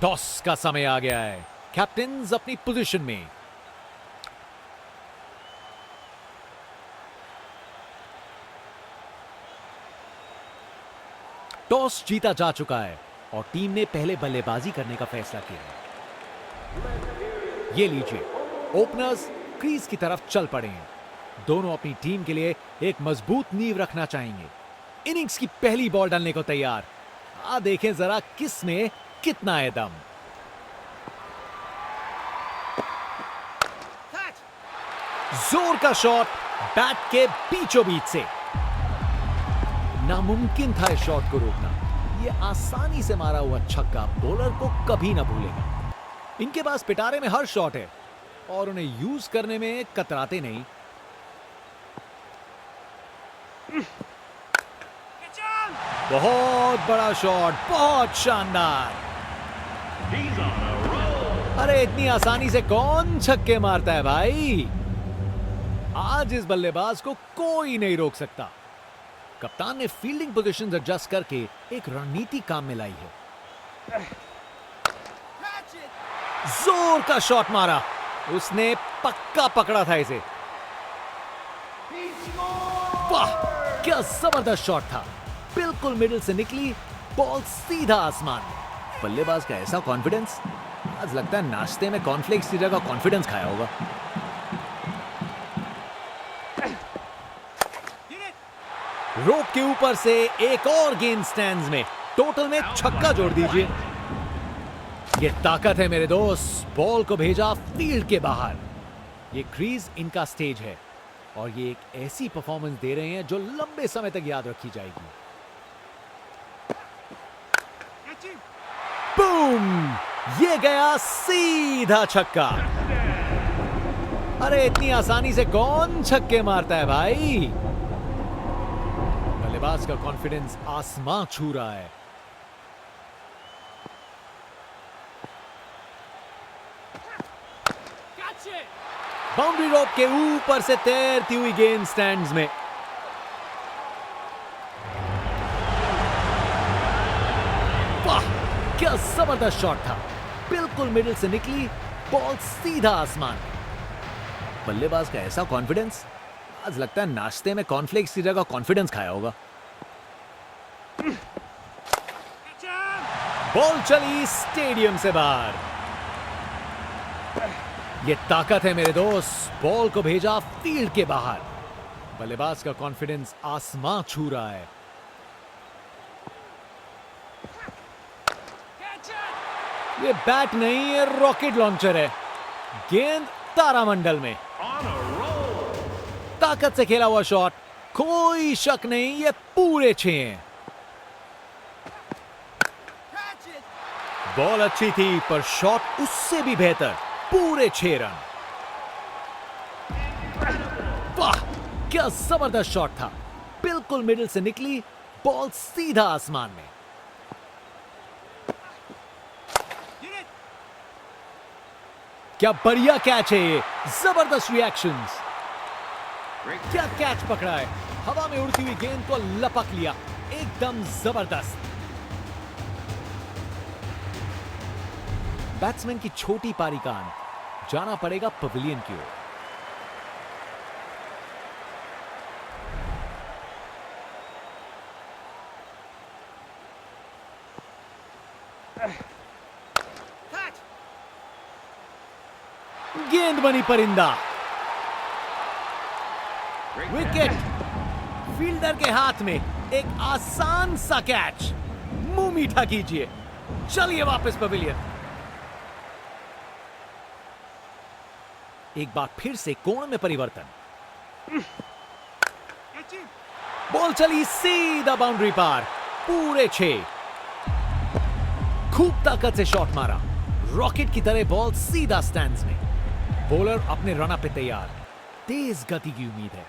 Toss का समय आ गया है। कैप्टन्स अपनी पोजीशन में। टॉस जीता जा चुका है और टीम ने पहले बल्लेबाजी करने का फैसला किया है। ये लीजिए, ओपनर्स क्रीज की तरफ चल पड़े हैं। दोनों अपनी टीम के लिए एक मजबूत नींव रखना चाहेंगे। इनिंग्स की पहली बॉल डालने को तैयार। देखें जरा किस में कितना है दम। जोर का शॉट बैट के बीचों बीच से। नामुमकिन था इस शॉट को रोकना। यह आसानी से मारा हुआ छक्का बॉलर को कभी ना भूलेगा। इनके पास पिटारे में हर शॉट है और उन्हें यूज करने में कतराते नहीं। बहुत बड़ा शॉट, बहुत शानदार। अरे इतनी आसानी से कौन छक्के मारता है भाई। आज इस बल्लेबाज को कोई नहीं रोक सकता। कप्तान ने फील्डिंग पोजीशंस एडजस्ट करके एक रणनीति काम में लाई है। जोर का शॉट मारा, उसने पक्का पकड़ा था इसे। वाह, क्या जबरदस्त शॉट था। बिल्कुल मिडिल से निकली बॉल सीधा आसमान में। बल्लेबाज का ऐसा कॉन्फिडेंस, आज लगता है नाश्ते में कॉर्नफ्लेक्स की जगह कॉन्फिडेंस खाया होगा। रोप के ऊपर से एक और गेंद स्टैंड्स में। टोटल में छक्का जोड़ दीजिए। ये ताकत है मेरे दोस्त। बॉल को भेजा फील्ड के बाहर। ये क्रीज इनका स्टेज है और ये एक ऐसी परफॉर्मेंस दे रहे हैं जो लंबे समय तक याद रखी जाएगी। बूम! ये गया सीधा छक्का। अरे इतनी आसानी से कौन छक्के मारता है भाई। बल्लेबाज का कॉन्फिडेंस आसमां छू रहा है। बाउंड्री रोप के ऊपर से तैरती हुई गेंद स्टैंड्स में। वाह, क्या जबरदस्त शॉट था। बिल्कुल मिडिल से निकली बॉल सीधा आसमान में। बल्लेबाज का ऐसा कॉन्फिडेंस, आज लगता है नाश्ते में कॉर्नफ्लेक्स की जगह कॉन्फिडेंस खाया होगा। बॉल चली स्टेडियम से बाहर। ये ताकत है मेरे दोस्त। बॉल को भेजा फील्ड के बाहर। बल्लेबाज का कॉन्फिडेंस आसमां छू रहा है। ये बैट नहीं, ये रॉकेट लॉन्चर है। गेंद तारामंडल में। ताकत से खेला हुआ शॉट, कोई शक नहीं, ये पूरे 6 हैं। बॉल अच्छी थी पर शॉट उससे भी बेहतर। पूरे 6 रन। वाह, क्या जबरदस्त शॉट था। बिल्कुल मिडिल से निकली बॉल सीधा आसमान में। क्या बढ़िया कैच है ये। जबरदस्त रिएक्शंस। क्या कैच पकड़ा है। हवा में उड़ती हुई गेंद को लपक लिया। एकदम जबरदस्त। बैट्समैन की छोटी पारी का अंत। जाना पड़ेगा पवेलियन की ओर। गेंद बनी परिंदा। विकेट। फील्डर के हाथ में एक आसान सा कैच। मुंह मीठा कीजिए। चलिए वापस पवेलियन। एक बार फिर से कोण में परिवर्तन। बॉल चली सीधा बाउंड्री पार। पूरे 6। खूब ताकत से शॉट मारा। रॉकेट की तरह बॉल सीधा स्टैंड्स में। बॉलर अपने रन अप पे तैयार। तेज गति की उम्मीद है।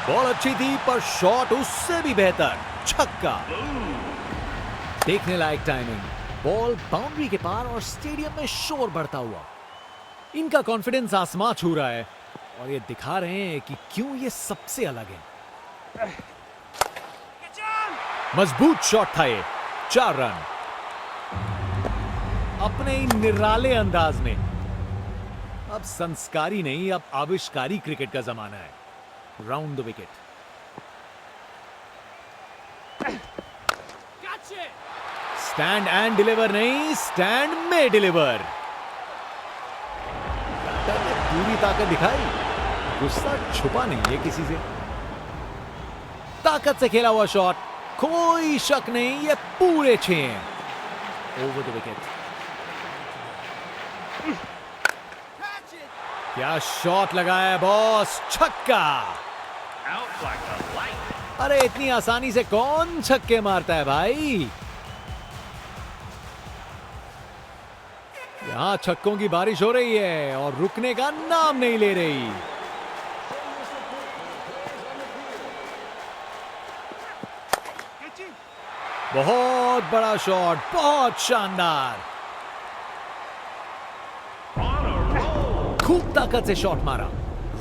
बॉल अच्छी थी पर शॉट उससे भी बेहतर। छक्का। देखने लायक टाइमिंग। बॉल बाउंड्री के पार और स्टेडियम में शोर बढ़ता हुआ। इनका कॉन्फिडेंस आसमां छू रहा है और ये दिखा रहे हैं कि क्यों ये सबसे अलग है। मजबूत शॉट था ये, 4 रन। अपने ही निराले अंदाज में। अब संस्कारी नहीं, अब आविष्कारी क्रिकेट का जमाना है। Round the wicket. Stand and deliver नहीं, स्टैंड में डिलीवर। पूरी ताकत दिखाई, गुस्सा छुपा नहीं है किसी से। ताकत से खेला हुआ शॉट, कोई शक नहीं, ये पूरे 6 हैं। Over the wicket. क्या शॉट लगाया है बॉस, छक्का। अरे इतनी आसानी से कौन छक्के मारता है भाई। यहां छक्कों की बारिश हो रही है और रुकने का नाम नहीं ले रही। बहुत बड़ा शॉट, बहुत शानदार। खूब ताकत से शॉट मारा,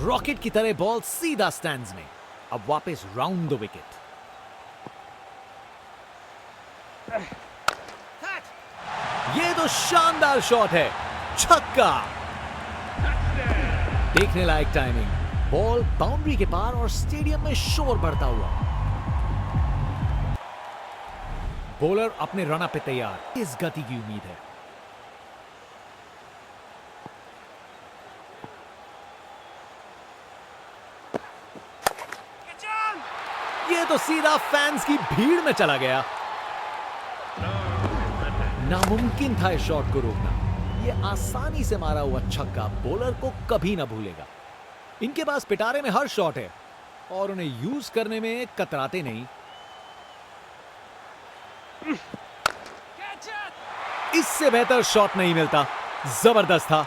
रॉकेट की तरह बॉल सीधा स्टैंड्स में। अब वापस राउंड द विकेट। ये तो शानदार शॉट है, छक्का। देखने लायक टाइमिंग, बॉल बाउंड्री के पार और स्टेडियम में शोर बढ़ता हुआ। बॉलर अपने रन पे तैयार, इस गति की उम्मीद है। ये तो सीधा फैंस की भीड़ में चला गया। नामुमकिन था इस शॉट को रोकना। ये आसानी से मारा हुआ छक्का बॉलर को कभी ना भूलेगा। इनके पास पिटारे में हर शॉट है और उन्हें यूज करने में कतराते नहीं। इससे बेहतर शॉट नहीं मिलता, जबरदस्त था।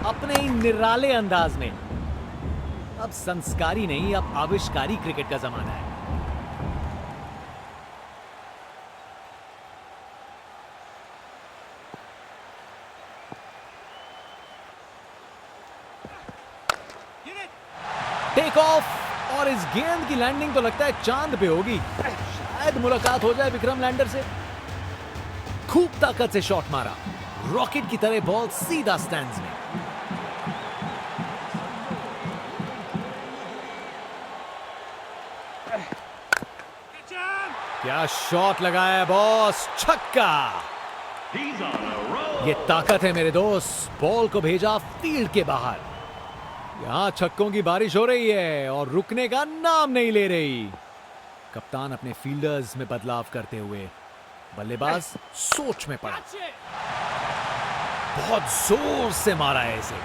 अपने ही निराले अंदाज में। अब संस्कारी नहीं, अब आविष्कारी क्रिकेट का जमाना है। टेक ऑफ और इस गेंद की लैंडिंग तो लगता है चांद पे होगी। शायद मुलाकात हो जाए विक्रम लैंडर से। खूब ताकत से शॉट मारा, रॉकेट की तरह बॉल सीधा स्टैंड्स में। क्या शॉट लगाया है बॉस, छक्का। ये ताकत है मेरे दोस्त, बॉल को भेजा फील्ड के बाहर। यहां छक्कों की बारिश हो रही है और रुकने का नाम नहीं ले रही। कप्तान अपने फील्डर्स में बदलाव करते हुए बल्लेबाज सोच में पड़ा। बहुत जोर से मारा है इसे।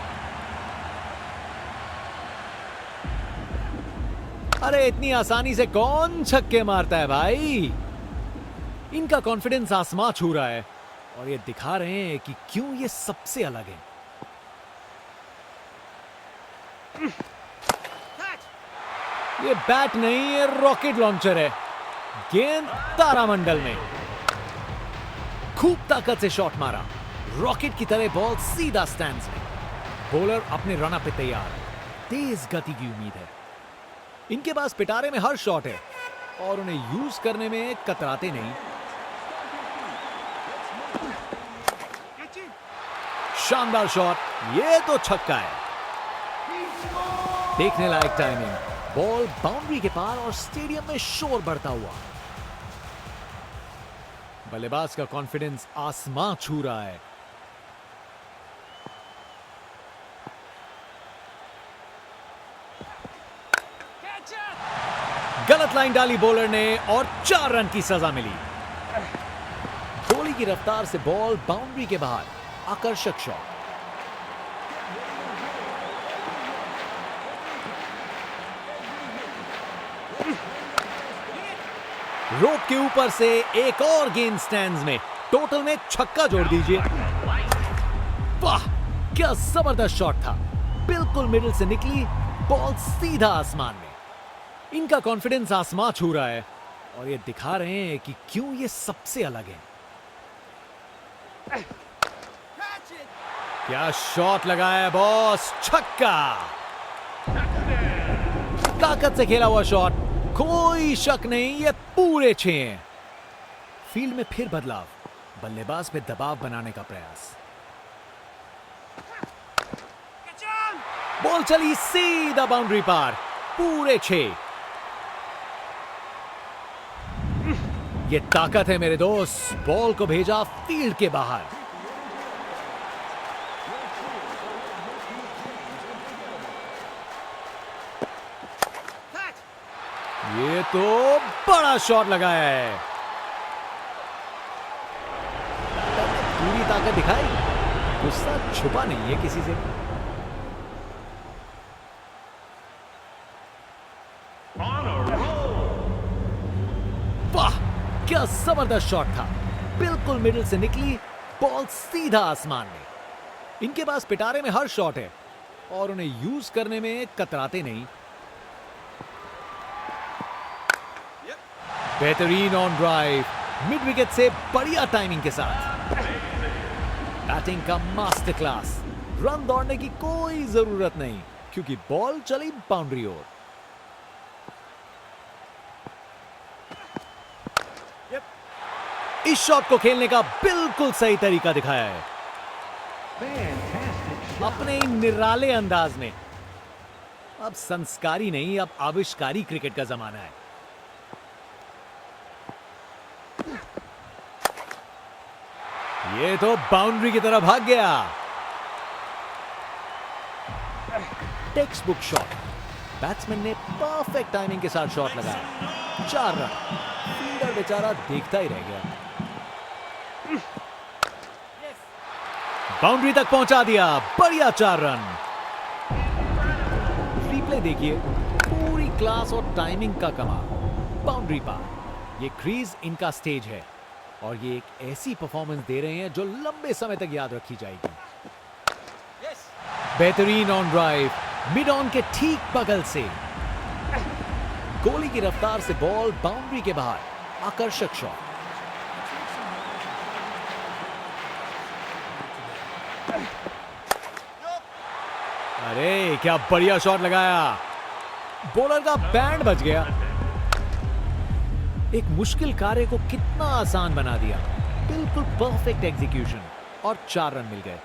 अरे इतनी आसानी से कौन छक्के मारता है भाई। इनका कॉन्फिडेंस आसमां छू रहा है और ये दिखा रहे हैं कि क्यों ये सबसे अलग है। ये बैट नहीं, ये रॉकेट लॉन्चर है। गेंद तारामंडल में। खूब ताकत से शॉट मारा, रॉकेट की तरह बॉल सीधा स्टैंड्स में। बॉलर अपने रन पे तैयार, तेज गति की उम्मीद है। इनके पास पिटारे में हर शॉट है और उन्हें यूज करने में कतराते नहीं। शानदार शॉट, ये तो छक्का है। देखने लायक टाइमिंग, बॉल बाउंड्री के पार और स्टेडियम में शोर बढ़ता हुआ। बल्लेबाज का कॉन्फिडेंस आसमां छू रहा है। गलत लाइन डाली बॉलर ने और 4 रन की सजा मिली। गोली की रफ्तार से बॉल बाउंड्री के बाहर, आकर्षक शॉट। रोप के ऊपर से एक और गेंद स्टैंड्स में। टोटल में छक्का जोड़ दीजिए। वाह, क्या जबरदस्त शॉट था। बिल्कुल मिडिल से निकली बॉल सीधा आसमान में। इनका कॉन्फिडेंस आसमां छू रहा है और ये दिखा रहे हैं कि क्यों ये सबसे अलग है। क्या शॉट लगाया है बॉस, छक्का। ताकत से खेला हुआ शॉट, कोई शक नहीं ये पूरे 6 हैं। फील्ड में फिर बदलाव, बल्लेबाज पे दबाव बनाने का प्रयास। बॉल चली सीधा बाउंड्री पार, पूरे 6। ये ताकत है मेरे दोस्त, बॉल को भेजा फील्ड के बाहर। ये तो बड़ा शॉट लगाया है, पूरी ताकत दिखाई, गुस्सा छुपा नहीं है किसी से। वाह क्या जबरदस्त शॉट था, बिल्कुल मिडिल से निकली बॉल सीधा आसमान में। इनके पास पिटारे में हर शॉट है और उन्हें यूज करने में कतराते नहीं। बेहतरीन ऑन ड्राइव, मिड विकेट से बढ़िया टाइमिंग के साथ। बैटिंग का मास्टर क्लास, रन दौड़ने की कोई जरूरत नहीं क्योंकि बॉल चली बाउंड्री ओर। इस शॉट को खेलने का बिल्कुल सही तरीका दिखाया है, अपने निराले अंदाज में। अब संस्कारी नहीं, अब आविष्कारी क्रिकेट का जमाना है। ये तो बाउंड्री की तरफ भाग गया। टेक्स्ट बुक शॉट, बैट्समैन ने परफेक्ट टाइमिंग के साथ शॉट लगाया, 4 रन। फील्डर बेचारा देखता ही रह गया। बाउंड्री तक पहुंचा दिया, बढ़िया 4 रन। रिप्ले देखिए, पूरी क्लास और टाइमिंग का कमाल। बाउंड्री पार, ये क्रीज इनका स्टेज है और ये एक ऐसी परफॉर्मेंस दे रहे हैं जो लंबे समय तक याद रखी जाएगी। बेहतरीन ऑन ड्राइव, मिड ऑन के ठीक बगल से गोली की रफ्तार से बॉल बाउंड्री के बाहर, आकर्षक शॉट। अरे क्या बढ़िया शॉट लगाया, बॉलर का बैंड बच गया। एक मुश्किल कार्य को कितना आसान बना दिया, बिल्कुल परफेक्ट एग्जीक्यूशन और 4 रन मिल गए।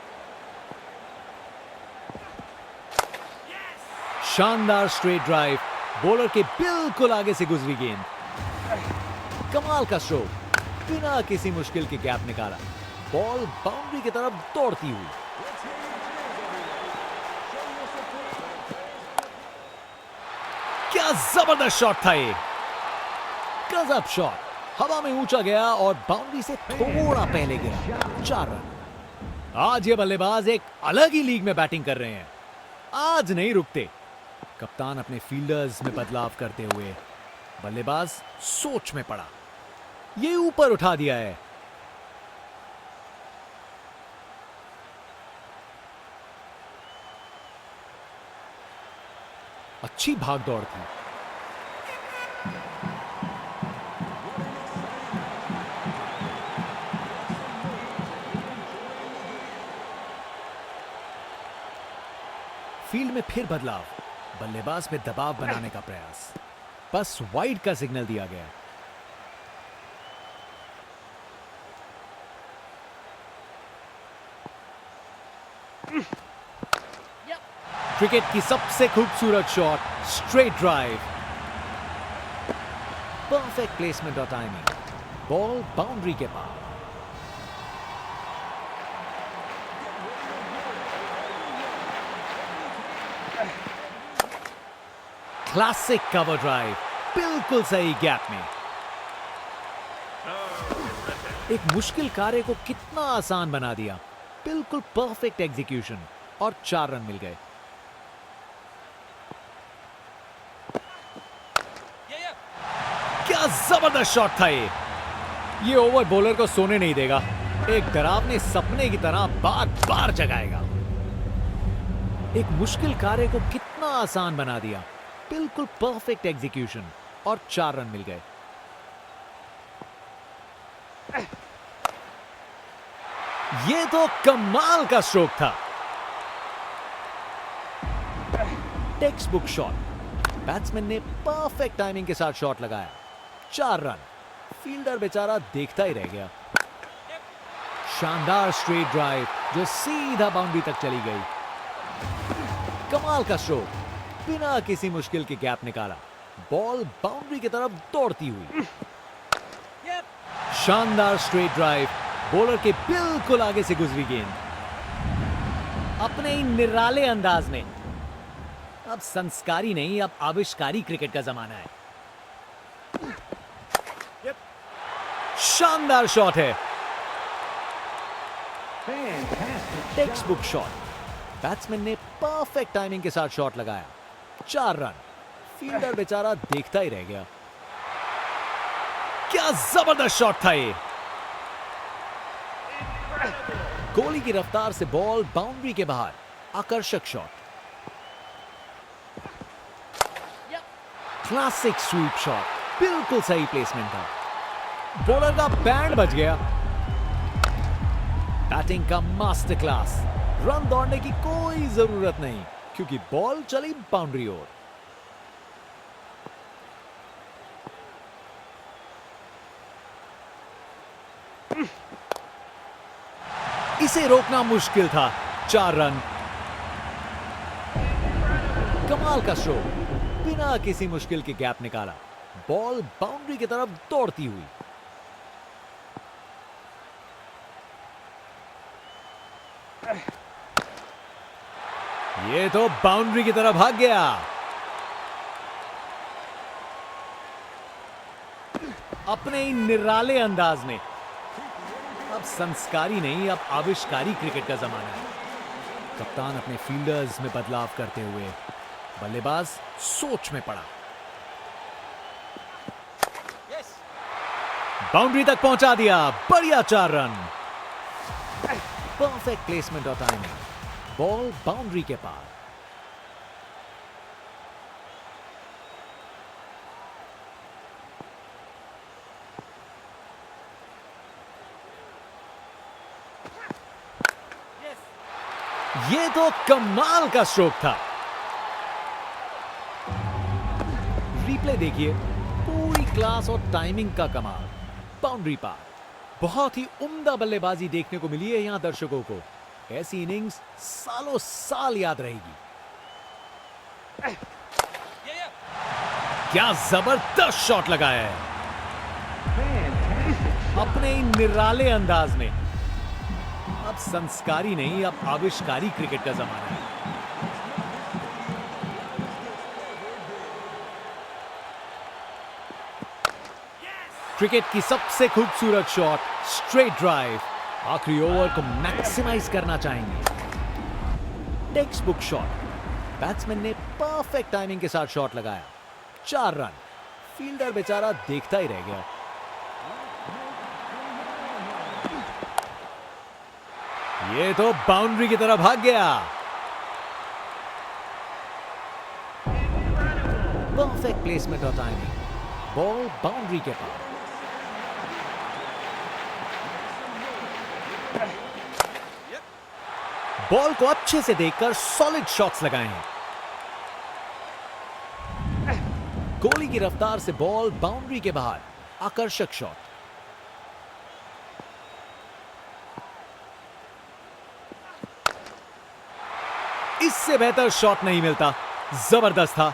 शानदार स्ट्रेट ड्राइव, बॉलर के बिल्कुल आगे से गुजरी गेंद। कमाल का स्ट्रोक, बिना किसी मुश्किल के गैप निकाला, बॉल बाउंड्री की तरफ दौड़ती हुई। क्या जबरदस्त शॉट था ये, गजब शॉट, हवा में ऊंचा गया और बाउंड्री से थोड़ा पहले गया, 4 रन। आज ये बल्लेबाज एक अलग ही लीग में बैटिंग कर रहे हैं, आज नहीं रुकते। कप्तान अपने फील्डर्स में बदलाव करते हुए बल्लेबाज सोच में पड़ा, ये ऊपर उठा दिया है। अच्छी भाग दौड़ थी। फील्ड में फिर बदलाव, बल्लेबाज पे दबाव बनाने का प्रयास। बस वाइड का सिग्नल दिया गया। क्रिकेट की सबसे खूबसूरत shot, straight drive, perfect placement और टाइमिंग, बॉल बाउंड्री के पार। क्लासिक कवर ड्राइव, बिल्कुल सही गैप में। एक मुश्किल कार्य को कितना आसान बना दिया, बिल्कुल परफेक्ट एग्जीक्यूशन और 4 रन मिल गए। क्या जबरदस्त शॉट था ये ओवर बॉलर को सोने नहीं देगा, एक डरावने सपने की तरह बार बार जगाएगा। एक मुश्किल कार्य को कितना आसान बना दिया, बिल्कुल परफेक्ट एग्जीक्यूशन और 4 रन मिल गए। ये तो कमाल का स्ट्रोक था, टेक्स्ट बुक शॉट, बैट्समैन ने परफेक्ट टाइमिंग के साथ शॉट लगाया। 4 रन। फील्डर बेचारा देखता ही रह गया। शानदार स्ट्रेट ड्राइव जो सीधा बाउंड्री तक चली गई। कमाल का स्ट्रोक, बिना किसी मुश्किल के गैप निकाला। बॉल बाउंड्री की तरफ दौड़ती हुई। शानदार स्ट्रेट ड्राइव, बॉलर के बिल्कुल आगे से गुजरी गेंद। अपने ही निराले अंदाज में। अब संस्कारी नहीं, अब आविष्कारी क्रिकेट का जमाना है। शानदार शॉट है। Text book shot. बैट्समैन ने परफेक्ट टाइमिंग के साथ शॉट लगाया। 4 रन। फील्डर बेचारा देखता ही रह गया। क्या जबरदस्त शॉट था ये। कोहली की रफ्तार से बॉल बाउंड्री के बाहर। आकर्षक शॉट। क्लासिक स्वीप शॉट, बिल्कुल सही प्लेसमेंट था। बॉलर का बैंड बज गया। बैटिंग का मास्टर क्लास। रन दौड़ने की कोई जरूरत नहीं क्योंकि बॉल चली बाउंड्री ओर। इसे रोकना मुश्किल था। 4 रन। कमाल का स्ट्रोक, बिना किसी मुश्किल के गैप निकाला। बॉल बाउंड्री की तरफ दौड़ती हुई। ये तो बाउंड्री की तरफ भाग गया। अपने ही निराले अंदाज में। अब संस्कारी नहीं, अब आविष्कारी क्रिकेट का जमाना है। कप्तान अपने फील्डर्स में बदलाव करते हुए बल्लेबाज सोच में पड़ा। बाउंड्री तक पहुंचा दिया। बढ़िया 4 रन। परफेक्ट प्लेसमेंट और टाइमिंग। बॉल बाउंड्री के पार। ये तो कमाल का स्ट्रोक था। रिप्ले देखिए, पूरी क्लास और टाइमिंग का कमाल। बाउंड्री पार। बहुत ही उम्दा बल्लेबाजी देखने को मिली है यहां दर्शकों को। ऐसी इनिंग्स सालों साल याद रहेगी। क्या जबरदस्त शॉट लगाया है। अपने ही निराले अंदाज में। अब संस्कारी नहीं, अब आविष्कारी क्रिकेट का जमाना है। क्रिकेट की सबसे खूबसूरत शॉट, स्ट्रेट ड्राइव। आखिरी ओवर को मैक्सिमाइज करना चाहेंगे। Text book shot. बैट्समैन ने परफेक्ट टाइमिंग के साथ शॉट लगाया। 4 रन। फील्डर बेचारा देखता ही रह गया। ये तो बाउंड्री की तरफ भाग गया। परफेक्ट प्लेसमेंट और टाइमिंग। बॉल बाउंड्री के पार। बॉल को अच्छे से देखकर सॉलिड शॉट्स लगाए हैं। कोहली की रफ्तार से बॉल बाउंड्री के बाहर। आकर्षक शॉट। इससे बेहतर शॉट नहीं मिलता। जबरदस्त था।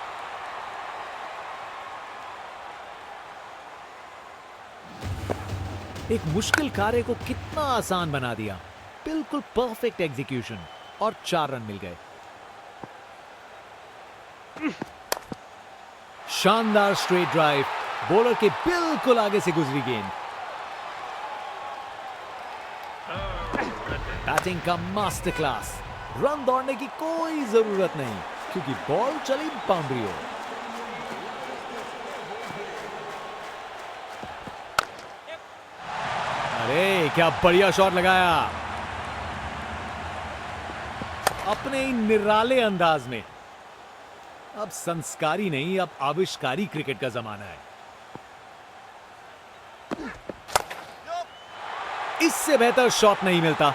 एक मुश्किल कार्य को कितना आसान बना दिया। बिल्कुल परफेक्ट एग्जीक्यूशन और 4 रन मिल गए। शानदार स्ट्रेट ड्राइव, बॉलर के बिल्कुल आगे से गुजरी गेंद। बैटिंग का मास्टर क्लास। रन दौड़ने की कोई जरूरत नहीं क्योंकि बॉल चली बाउंड्री ओर। अरे क्या बढ़िया शॉट लगाया। अपने ही निराले अंदाज में। अब संस्कारी नहीं, अब आविष्कारी क्रिकेट का जमाना है। इससे बेहतर शॉट नहीं मिलता।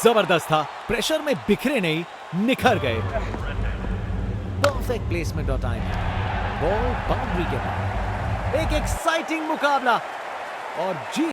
जबरदस्त था। प्रेशर में बिखरे नहीं, निखर गए। परफेक्ट प्लेसमेंट और टाइम। बॉल बाउंड्री के पार। एक एक्साइटिंग मुकाबला और जी